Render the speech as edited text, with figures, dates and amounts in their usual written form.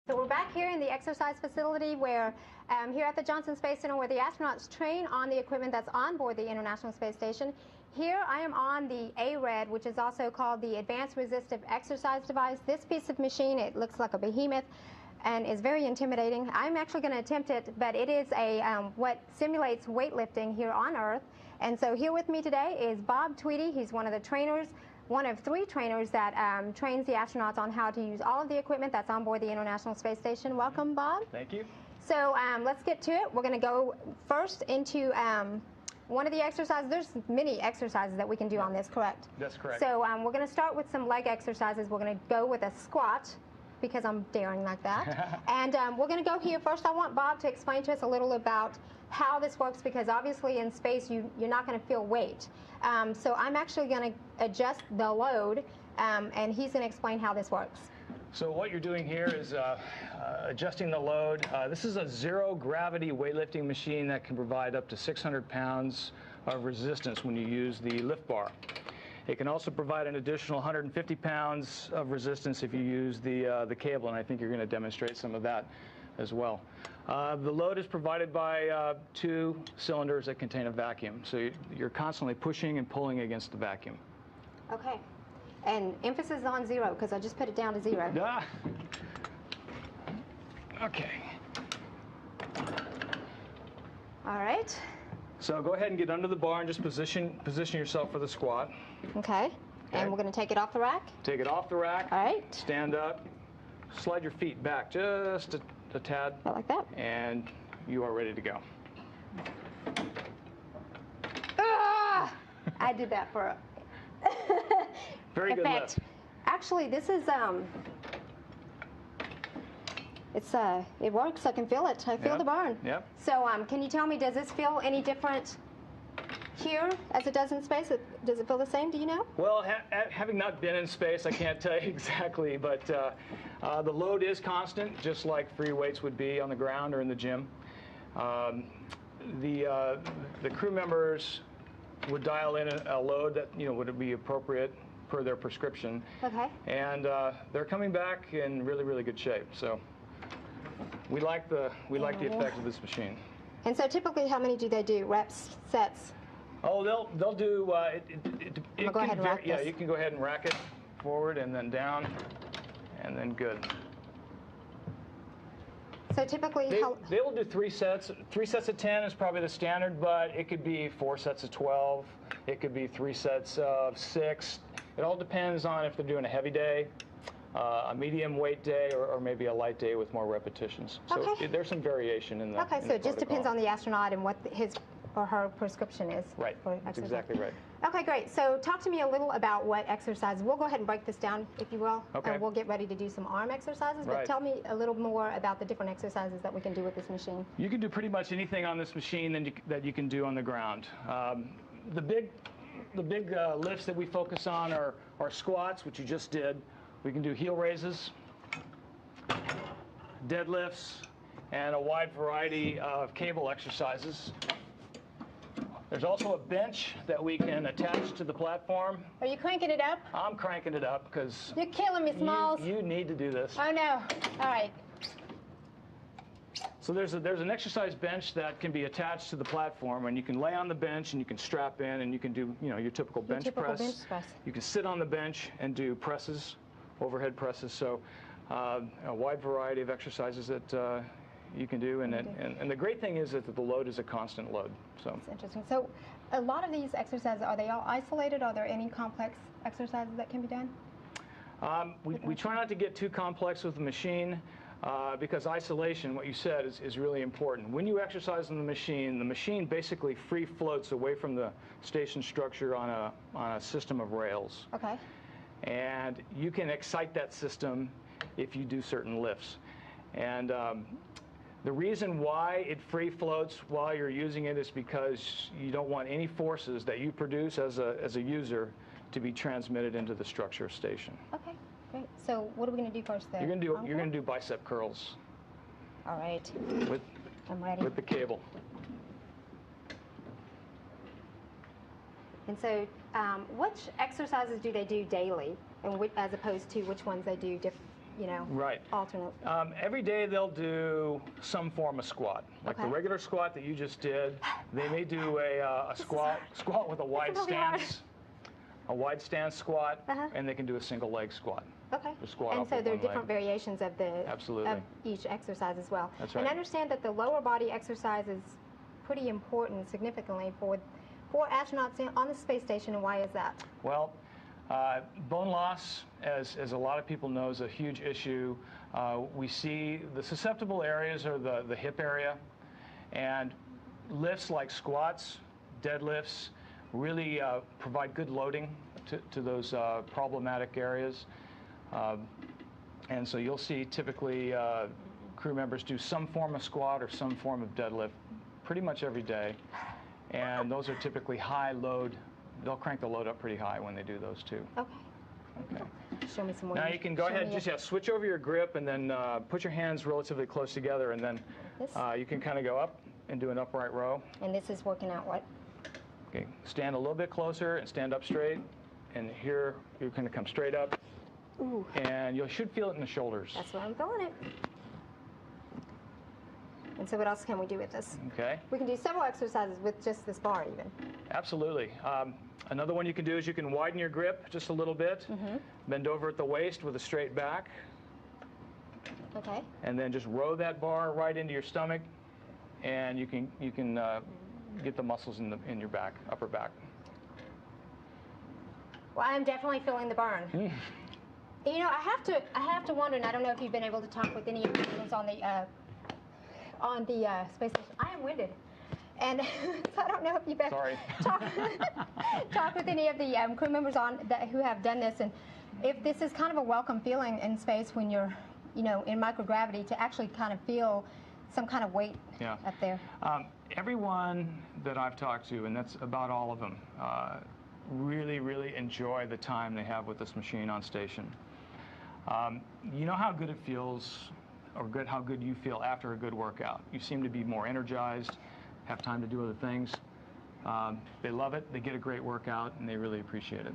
So we're back here in the exercise facility where here at the Johnson Space Center where the astronauts train on the equipment that's on board the International Space Station. Here I am on the ARED, which is also called the Advanced Resistive Exercise Device. This piece of machine, it looks like a behemoth and is very intimidating. I'm actually going to attempt it, but it is a what simulates weightlifting here on Earth. And so here with me today is Bob Tweedy. He's one of the trainers, one of 3 trainers that trains the astronauts on how to use all of the equipment that's on board the International Space Station. Welcome, Bob. Thank you. So let's get to it. We're going to go first into one of the exercises. There's many exercises that we can do on this, correct? That's correct. So we're going to start with some leg exercises. We're going to go with a squat, because I'm daring like that. And we're going to go here. First, I want Bob to explain to us a little about how this works, because obviously in space you're not going to feel weight. So I'm actually going to adjust the load, and he's going to explain how this works. So what you're doing here is adjusting the load. This is a zero gravity weightlifting machine that can provide up to 600 pounds of resistance when you use the lift bar. It can also provide an additional 150 pounds of resistance if you use the cable, and I think you're going to demonstrate some of that as well. The load is provided by 2 cylinders that contain a vacuum, so you're constantly pushing and pulling against the vacuum. Okay. And emphasis on 0, because I just put it down to 0. Ah. Okay. All right. So go ahead and get under the bar and just position yourself for the squat. Okay. And we're going to take it off the rack? Take it off the rack. All right. Stand up. Slide your feet back just a tad. About like that. And you are ready to go. Ah! I did that for very good effect. lift. Actually, this is it works. I can feel it. I feel the burn. Yep. So can you tell me, does this feel any different here as it does in space? Does it feel the same? Do you know? Well, having not been in space, I can't tell you exactly, but the load is constant, just like free weights would be on the ground or in the gym. The crew members would dial in a load that would be appropriate per their prescription. Okay. And they're coming back in really, really good shape. So we like the effect of this machine. And so typically, how many do they do? Reps, sets? Oh, they'll do. Go ahead and rack yeah, this. you can go ahead and rack it forward and then down, and then good. So typically, they will do 3 sets. 3 sets of 10 is probably the standard, but it could be 4 sets of 12. It could be 3 sets of 6. It all depends on if they're doing a heavy day, a medium weight day, or maybe a light day with more repetitions. So okay. There's some variation in the Okay, so it just depends on the astronaut and what his or her prescription is. Right, that's exactly right. Okay, great. So talk to me a little about what exercises. We'll go ahead and break this down, if you will. Okay. And we'll get ready to do some arm exercises. But tell me a little more about the different exercises that we can do with this machine. You can do pretty much anything on this machine that you can do on the ground. The big lifts that we focus on are squats, which you just did. We can do heel raises, deadlifts, and a wide variety of cable exercises. There's also a bench that we can attach to the platform. Are you cranking it up? I'm cranking it up because you're killing me, Smalls. You need to do this. Oh no. All right. So there's an exercise bench that can be attached to the platform, and you can lay on the bench and you can strap in and you can do your typical bench press. You can sit on the bench and do presses, overhead presses. So a wide variety of exercises that you can do, and the great thing is that the load is a constant load. So that's interesting. So a lot of these exercises, are they all isolated? Are there any complex exercises that can be done? We try not to get too complex with the machine because isolation, what you said, is really important. When you exercise on the machine basically free floats away from the station structure on a system of rails. Okay. And you can excite that system if you do certain lifts. And the reason why it free floats while you're using it is because you don't want any forces that you produce as a user to be transmitted into the structure station. Okay, great. So what are we going to do first there? You're going to do bicep curls. All right. I'm ready. With the cable. And so which exercises do they do daily, and as opposed to which ones they do Right. alternate. Every day they'll do some form of squat. Like the regular squat that you just did, they may do a squat with a wide stance, a wide stance squat, and they can do a single leg squat. Okay. Squat and off so with there are one different leg. variations of of each exercise as well. That's right. And I understand that the lower body exercise is pretty important significantly for astronauts on the space station, and why is that? Well, bone loss, as a lot of people know, is a huge issue. We see the susceptible areas are the hip area, and lifts like squats, deadlifts, really provide good loading to those problematic areas. And so you'll see typically crew members do some form of squat or some form of deadlift pretty much every day. And those are typically high load. They'll crank the load up pretty high when they do those too. Okay. Okay. Show me some more. Now you can go ahead and just switch over your grip and then put your hands relatively close together, and then you can kind of go up and do an upright row. And this is working out what? Okay. Stand a little bit closer and stand up straight. And here you're going to come straight up. Ooh. And you should feel it in the shoulders. That's what I'm feeling it. And so what else can we do with this? Okay. We can do several exercises with just this bar even. Absolutely. Another one you can do is you can widen your grip just a little bit, bend over at the waist with a straight back, Okay. and then just row that bar right into your stomach, and you can get the muscles in your back, upper back. Well, I'm definitely feeling the burn. You know, I have to wonder, and I don't know if you've been able to talk with any of the students on the space station. I am winded, and so I don't know if you've been talk with any of the crew members who have done this, and if this is kind of a welcome feeling in space when you're, in microgravity, to actually kind of feel some kind of weight up there. Everyone that I've talked to, and that's about all of them, really, really enjoy the time they have with this machine on station. You know how good it feels, or how good you feel after a good workout. You seem to be more energized, have time to do other things. They love it, they get a great workout, and they really appreciate it.